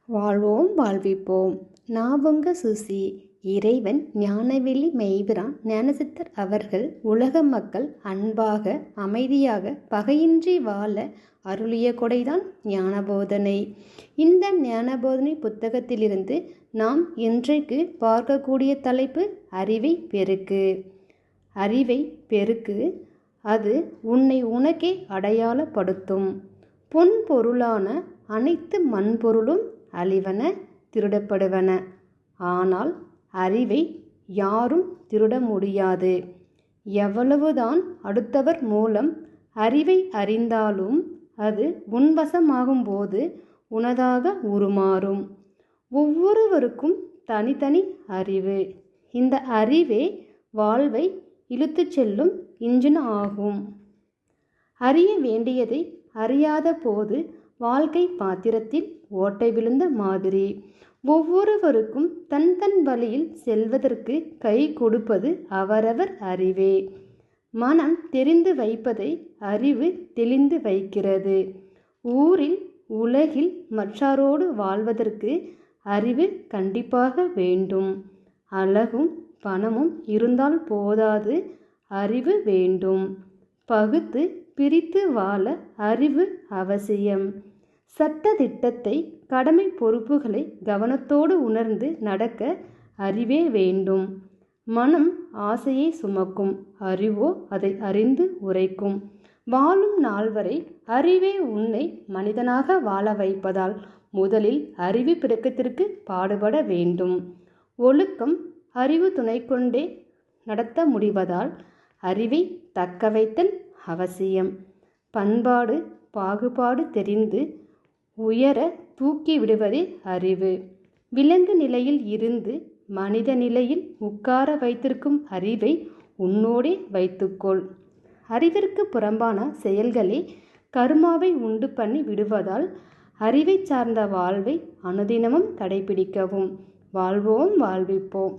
வாழ்வோம் வாழ்விப்போம். நான் உங்க சுசி. இறைவன் ஞானவெளி மெய்பிரான் ஞானசித்தர் அவர்கள் உலக மக்கள் அன்பாக அமைதியாக பகையின்றி வாழ அருளிய கொடைதான் ஞானபோதனை. இந்த ஞானபோதனை புத்தகத்திலிருந்து நாம் இன்றைக்கு பார்க்கக்கூடிய தலைப்பு அறிவை பெருக்கு. அறிவை பெருக்கு, அது உன்னை உனக்கே அடையாளப்படுத்தும். பொன் பொருளான அனைத்து மண்பொருளும் அழிவன, திருடப்படுவன. ஆனால் அறிவை யாரும் திருட முடியாது. எவ்வளவுதான் அடுத்தவர் மூலம் அறிவை அறிந்தாலும் அது உன்வசமாகும் போது உனதாக உருமாறும். ஒவ்வொருவருக்கும் தனித்தனி அறிவு. இந்த அறிவே வாழ்வை இழுத்துச் செல்லும் இன்ஜின் ஆகும். அறிய வேண்டியதை அறியாத போது வாழ்க்கை பாத்திரத்தில் ஓட்டை விழுந்த மாதிரி. ஒவ்வொருவருக்கும் தன் தன் வழியில் செல்வதற்கு கை கொடுப்பது அவரவர் அறிவே. மனம் தெரிந்து வைப்பதை அறிவு தெளிந்து வைக்கிறது. ஊரில் உலகில் மற்றாரோடு வாழ்வதற்கு அறிவு கண்டிப்பாக வேண்டும். அழகும் பணமும் இருந்தால் போதாது, அறிவு வேண்டும். பகுத்து பிரித்து வாழ அறிவு அவசியம். சட்ட திட்டத்தை, கடமை பொறுப்புகளை கவனத்தோடு உணர்ந்து நடக்க அறிவே வேண்டும். மனம் ஆசையை சுமக்கும், அறிவோ அதை அறிந்து உரைக்கும். வாழும் நாள் வரை அறிவே உன்னை மனிதனாக வாழ வைப்பதால் முதலில் அறிவு பிறக்கத்திற்கு பாடுபட வேண்டும். ஒழுக்கம் அறிவு துணை கொண்டே நடத்த முடிவதால் அறிவை தக்க வைத்தல் அவசியம். பண்பாடு பாகுபாடு தெரிந்து உயர தூக்கி விடுவதே அறிவு. விலங்கு நிலையில் இருந்து மனித நிலையில் உட்கார வைத்திருக்கும் அறிவை உன்னோடே வைத்துக்கொள். அறிவிற்கு புறம்பான செயல்களே கர்மாவை உண்டு பண்ணி விடுவதால் அறிவை சார்ந்த வாழ்வை அனுதினமும் கடைபிடிக்கவும். வாழ்வோம் வாழ்விப்போம்.